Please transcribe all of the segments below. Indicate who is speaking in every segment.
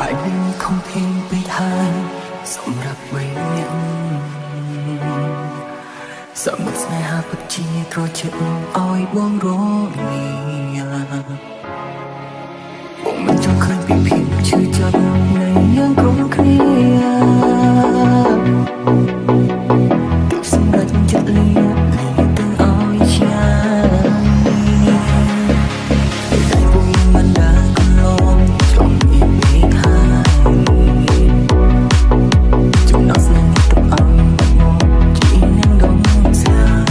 Speaker 1: បែបនេះខំភេងពេកហើយសម្រាប់វ័យអ្នកសម្បត្តិស្នេហាពិតជាត្រជាក់ឲ្យបងរលាបងមិនចង់ឃើញពីភាពឈឺចាប់នៃយើងក្រុមគ្នាទើបសម្រាប់ចិត្តលាទៅឲ្យឆ្ងាយតែបងមិនដាល់កន្លងចង់មានពេកហើយចំណោះស្នេហ៍នេះទុកឲ្យមកជានឹងដងស្រាយ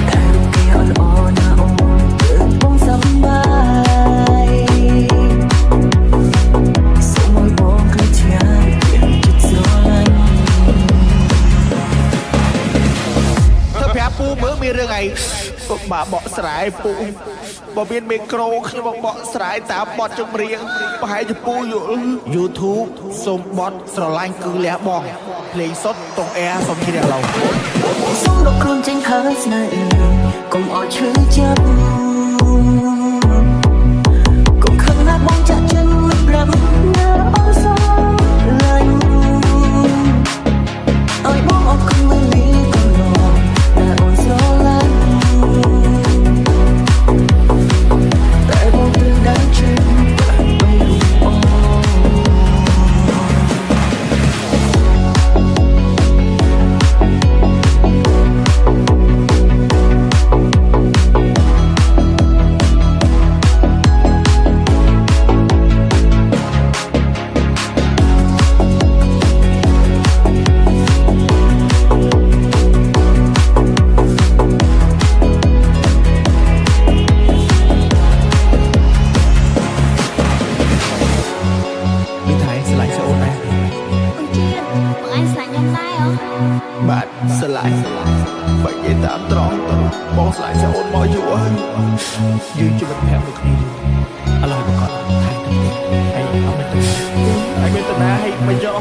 Speaker 1: តែរូបគេអត់ល្អណាអូនទើបបងសប្បាយសូមឲ្យបងឃើញឆ្ងាយយ៉ាងចិត្តស្រឡាញ់
Speaker 2: ធ្វើប្រាប់ពូមើលមានរឿងអីបាក់បកស្រាយពូបើមានមីក្រូខ្ញុំមកបកស្រាយតាមបទចម្រៀងប្រហែលជាពូយល់ YouTube សូមបទស្រឡាញ់គឺលះបងភ្លេងសុទ្ធតុងអែសូមជ្រាបឡូវ
Speaker 1: សូមរកខ្លួនចេញហើយស្នេហ៍កុំឲ្យឈឺចាប់កុំខឹងណាបងចាក់ចិត្តមិនប្រាប់ណាអូនស្រឡាញ់ឲ្យបងអត់គំនិតនេះកន្លងតែអូនស្រឡាញ់តែបងត្រូវដើរជឿបីអូន
Speaker 2: បាទស្រឡាញ់បើនិយាយតាមត្រង់បងស្រឡាញ់អូនមកយូរហើយយើងជាមិត្តភក្តិមួយគ្នាឥឡូវប្រកាសថៃទៅហើយអត់មានទៅហើយមិនយក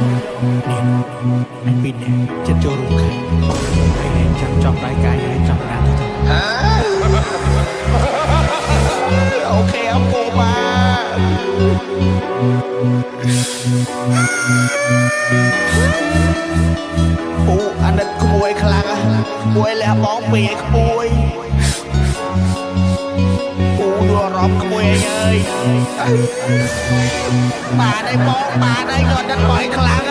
Speaker 2: នេះអញពីនេះចិត្តចូលរួមខាងហើយចាំចង់ដៃកាយហើយចាំណាទៅអូខេអពូបាទពូអាណិតក្មួយខ្លាំងក្មួយលះបងពីឯក្មួយពូយល់អារម្មណ៍ក្មួយឯងអើយបាទឯងបងបាទឯងក៏អាណិតបងឯងខ្លាំង